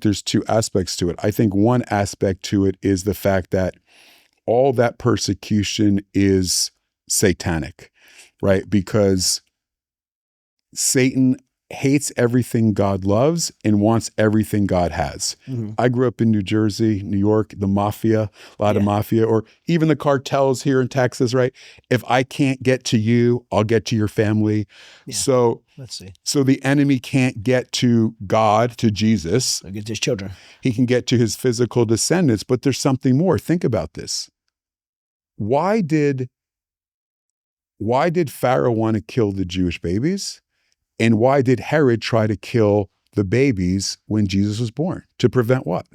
there's two aspects to it. I think one aspect to it is the fact that all that persecution is satanic, right? Because Satan hates everything God loves and wants everything God has. Mm-hmm. I grew up in New Jersey, New York, the mafia, a lot of mafia, or even the cartels here in Texas, right? If I can't get to you, I'll get to your family. Yeah. So let's see. So the enemy can't get to God, to Jesus. He'll get to his children. He can get to his physical descendants, but there's something more. Think about this. Why did Pharaoh want to kill the Jewish babies? And why did Herod try to kill the babies when Jesus was born? To prevent what?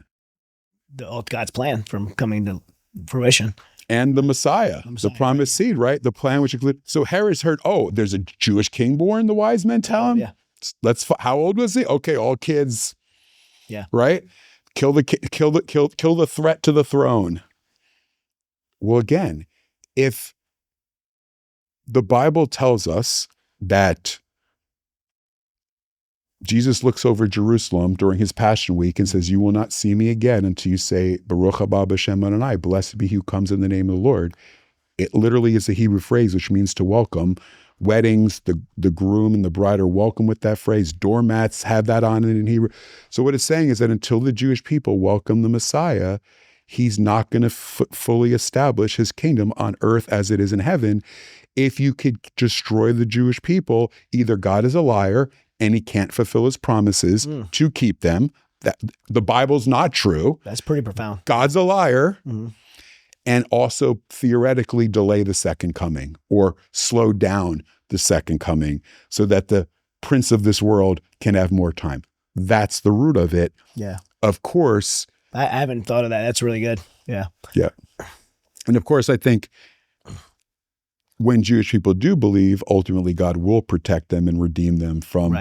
God's plan from coming to fruition. And the Messiah, the promised seed, right? The plan which included. So Herod's heard, oh, there's a Jewish king born, the wise men tell him. Yeah. How old was he? Okay, all kids. Yeah. Right? Kill the threat to the throne. Well, again, if the Bible tells us that Jesus looks over Jerusalem during his Passion Week and says, you will not see me again until you say, Baruch haba b'shem Adonai, blessed be he who comes in the name of the Lord. It literally is a Hebrew phrase, which means to welcome. Weddings, the groom and the bride are welcome with that phrase. Doormats have that on it in Hebrew. So what it's saying is that until the Jewish people welcome the Messiah, he's not going to fully establish his kingdom on earth as it is in heaven. If you could destroy the Jewish people, either God is a liar and he can't fulfill his promises to keep them. That the Bible's not true. That's pretty profound. God's a liar. Mm-hmm. And also theoretically delay the second coming or slow down the second coming so that the prince of this world can have more time. That's the root of it. Yeah. Of course. I haven't thought of that. That's really good. Yeah. Yeah. And of course, I think when Jewish people do believe, ultimately God will protect them and redeem them from,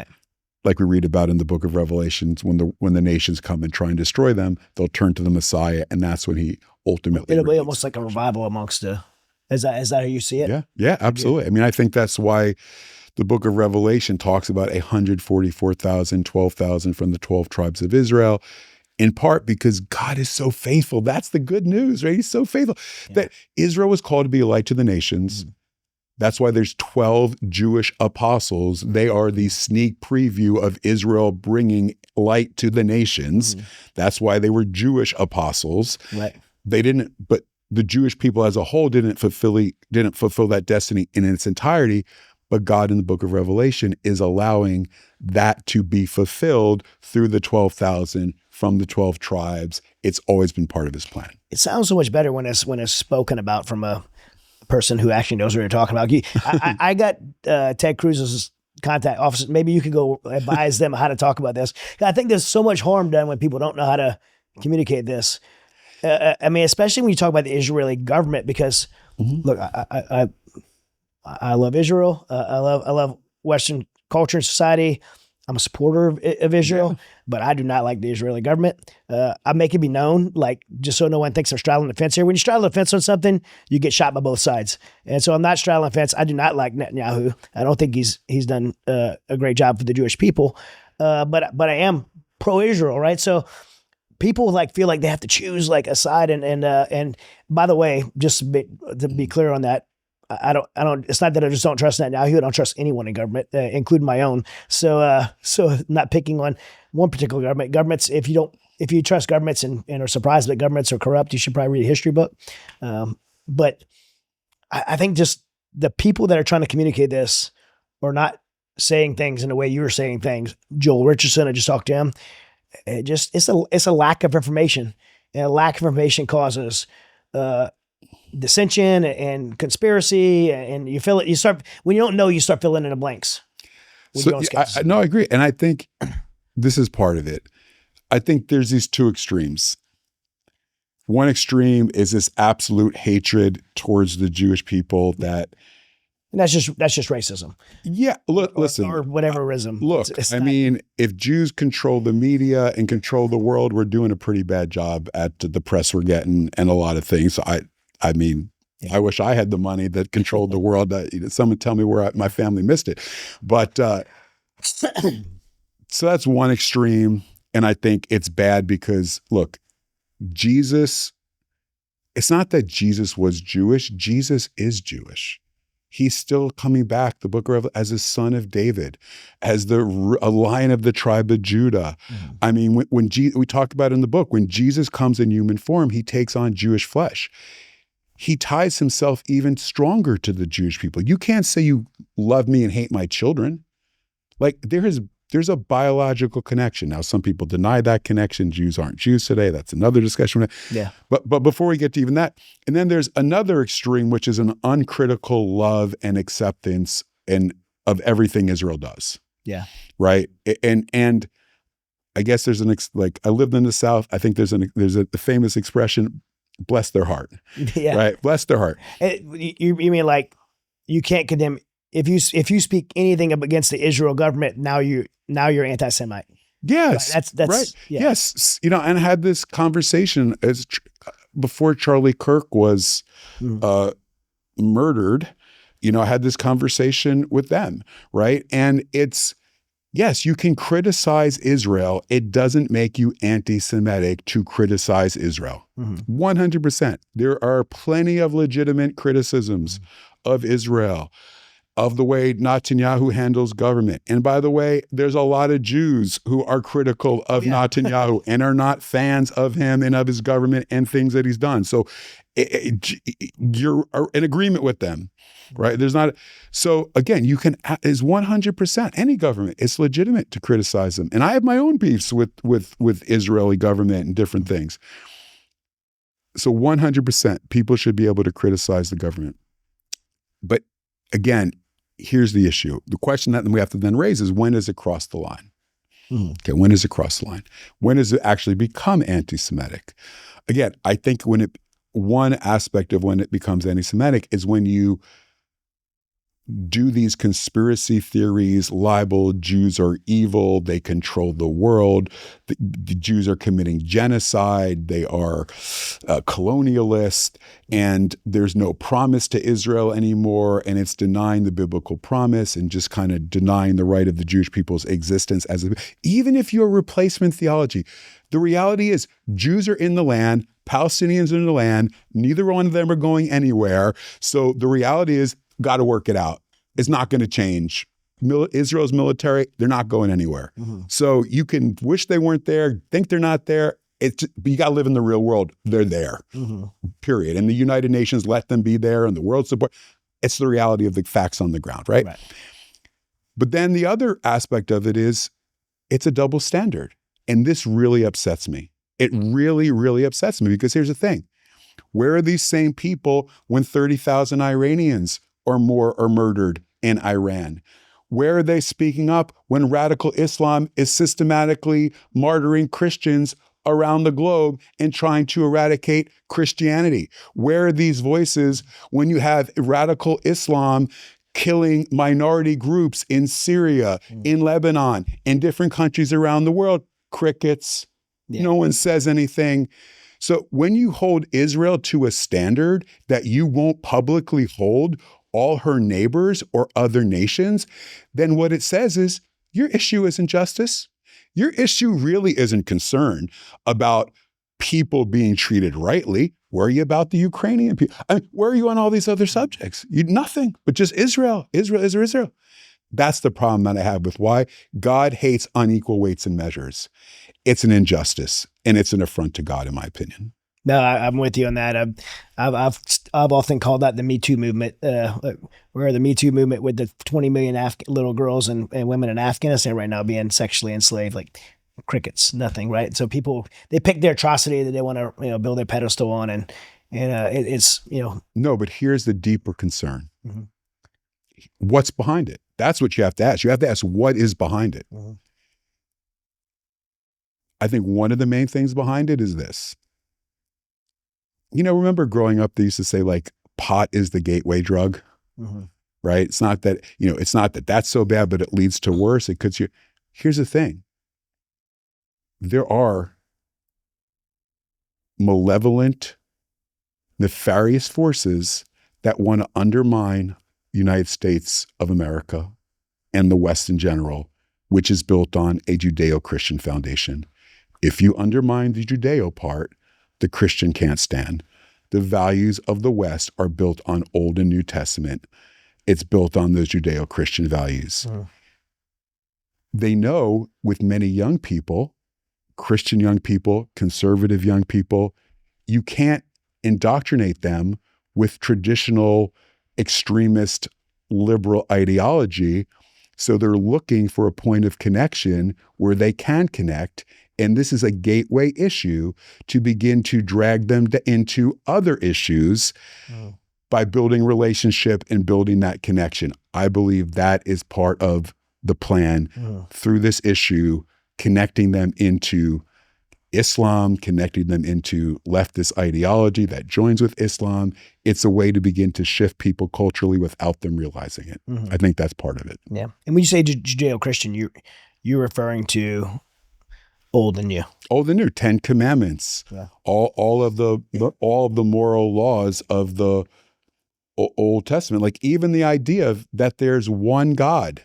like we read about in the book of Revelations, when the nations come and try and destroy them, they'll turn to the Messiah, and that's when he ultimately it'll be almost like a revival amongst is that how you see it? Yeah, absolutely. I mean, I think that's why the book of Revelation talks about 144,000, 12,000 from the 12 tribes of Israel, in part because God is so faithful. That's the good news, right? He's so faithful that Israel was called to be a light to the nations. Mm-hmm. That's why there's 12 Jewish apostles. They are the sneak preview of Israel bringing light to the nations. Mm-hmm. That's why they were Jewish apostles. Right. But the Jewish people as a whole didn't fulfill that destiny in its entirety. But God in the book of Revelation is allowing that to be fulfilled through the 12,000 from the 12 tribes. It's always been part of his plan. It sounds so much better when it's spoken about from a person who actually knows what you're talking about. I got Ted Cruz's contact office. Maybe you could go advise them how to talk about this. I think there's so much harm done when people don't know how to communicate this. I mean, especially when you talk about the Israeli government, because look, I love Israel. I love Western culture and society. I'm a supporter of Israel, but I do not like the Israeli government. I make it be known, like, just so no one thinks they're straddling the fence here. When you straddle the fence on something, you get shot by both sides. And so I'm not straddling the fence. I do not like Netanyahu. I don't think he's done a great job for the Jewish people. But I am pro-Israel, right? So people feel like they have to choose like a side. And by the way, just to be clear on that, I don't, it's not that I just don't trust Netanyahu. I don't trust anyone in government, including my own. So not picking on one particular government. Governments, if you trust governments and are surprised that governments are corrupt, you should probably read a history book. But I think just the people that are trying to communicate this are not saying things in the way you were saying things. Joel Richardson, I just talked to him. It's a lack of information, and a lack of information causes, dissension and conspiracy, and you feel it. You start, when you don't know, you start filling in the blanks. I agree. And I think this is part of it. I think there's these two extremes. One extreme is this absolute hatred towards the Jewish people and that's just racism. Yeah. Listen. Or whatever-ism. Look, I mean, if Jews control the media and control the world, we're doing a pretty bad job at the press we're getting and a lot of things. So I mean, I wish I had the money that controlled the world. Someone tell me where my family missed it. But So that's one extreme. And I think it's bad because, look, Jesus, it's not that Jesus was Jewish. Jesus is Jewish. He's still coming back, the book of Revelation, as a son of David, as a lion of the tribe of Judah. Mm-hmm. I mean, when we talked about in the book, when Jesus comes in human form, he takes on Jewish flesh. He ties himself even stronger to the Jewish people. You can't say you love me and hate my children. Like there's a biological connection. Now, some people deny that connection. Jews aren't Jews today. That's another discussion. Yeah. But before we get to even that, and then there's another extreme, which is an uncritical love and acceptance of everything Israel does. Yeah. Right. And I guess there's I lived in the South. I think there's a famous expression, bless their heart. Yeah. Right. Bless their heart. You mean like you can't condemn if you speak anything against the Israel government, now you're anti-Semite. Yes, that's right. Yeah. Yes, and I had this conversation before Charlie Kirk was murdered. I had this conversation with them, right? And it's yes, you can criticize Israel. It doesn't make you anti-Semitic to criticize Israel. 100%. There are plenty of legitimate criticisms of Israel, of the way Netanyahu handles government. And by the way, there's a lot of Jews who are critical of Netanyahu and are not fans of him and of his government and things that he's done. So you're in agreement with them, right? There's not. So again, you can, is 100%, any government, it's legitimate to criticize them. And I have my own beefs with Israeli government and different things. So 100%, people should be able to criticize the government. But again, here's the issue. The question that we have to then raise is, when does it cross the line? Okay, when does it cross the line? When does it actually become anti-Semitic? Again, I think one aspect of when it becomes anti-Semitic is when you do these conspiracy theories, libel, Jews are evil, they control the world, the Jews are committing genocide, they are colonialist, and there's no promise to Israel anymore, and it's denying the biblical promise and just kind of denying the right of the Jewish people's existence even if you're replacement theology. The reality is Jews are in the land, Palestinians are in the land, neither one of them are going anywhere. So the reality is, got to work it out. It's not going to change. Israel's military, they're not going anywhere. So you can wish they weren't there, think they're not there. But you got to live in the real world. They're there, period. And the United Nations let them be there and the world support. It's the reality of the facts on the ground, right? But then the other aspect of it is it's a double standard. And this really upsets me. It really, really upsets me because here's the thing. Where are these same people when 30,000 Iranians or more are murdered in Iran? Where are they speaking up when radical Islam is systematically martyring Christians around the globe and trying to eradicate Christianity? Where are these voices when you have radical Islam killing minority groups in Syria, in Lebanon, in different countries around the world? Crickets. No one says anything. So when you hold Israel to a standard that you won't publicly hold all her neighbors or other nations, then what it says is your issue isn't justice. Your issue really isn't concern about people being treated rightly. Where are you about the Ukrainian people? I mean, where are you on all these other subjects? Nothing, but just Israel, Israel, Israel, Israel. That's the problem that I have with why God hates unequal weights and measures. It's an injustice and it's an affront to God, in my opinion. No, I'm with you on that. I've often called that the Me Too movement, where the Me Too movement with the 20 million little girls and women in Afghanistan right now being sexually enslaved, like crickets, nothing, right? So people, they pick their atrocity that they want to build their pedestal on, and it's. No, but here's the deeper concern. What's behind it? That's what you have to ask. You have to ask what is behind it. I think one of the main things behind it is this. Remember growing up, they used to say like pot is the gateway drug, right? It's not that, it's not that that's so bad, but it leads to worse. It could. Here's the thing. There are malevolent, nefarious forces that want to undermine the United States of America and the West in general which is built on a Judeo-Christian foundation. If you undermine the Judeo part, the Christian can't stand. The values of the West are built on Old and New Testament. It's built on those Judeo-Christian values. They know with many young people, Christian young people, conservative young people, you can't indoctrinate them with traditional extremist liberal ideology. So they're looking for a point of connection where they can connect. And this is a gateway issue to begin to drag them into other issues by building relationship and building that connection. I believe that is part of the plan through this issue, connecting them into Islam, connecting them into leftist ideology that joins with Islam. It's a way to begin to shift people culturally without them realizing it. I think that's part of it. Yeah. And when you say Judeo-Christian, you're referring to Old and New. Old and New, 10 Commandments, all of the moral laws of the Old Testament. Like even the idea that there's one God.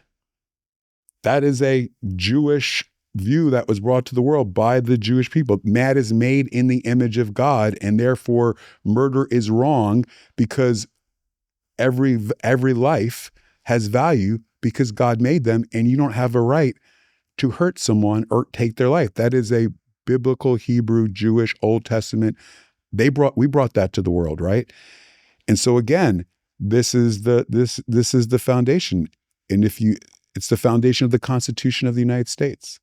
That is a Jewish view that was brought to the world by the Jewish people. Man is made in the image of God, and therefore murder is wrong because every life has value because God made them, and you don't have a right to hurt someone or take their life. That is a biblical Hebrew, Jewish, Old Testament. We brought that to the world, right? And so again, this is the foundation. And it's the foundation of the Constitution of the United States.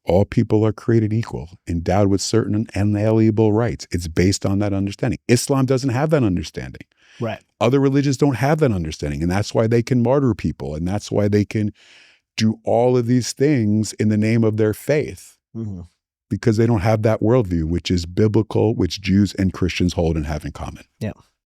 All people are created equal, endowed with certain inalienable rights. It's based on that understanding. Islam doesn't have that understanding. Right. Other religions don't have that understanding. And that's why they can martyr people. And that's why they can do all of these things in the name of their faith. Because they don't have that worldview, which is biblical, which Jews and Christians hold and have in common. Yeah.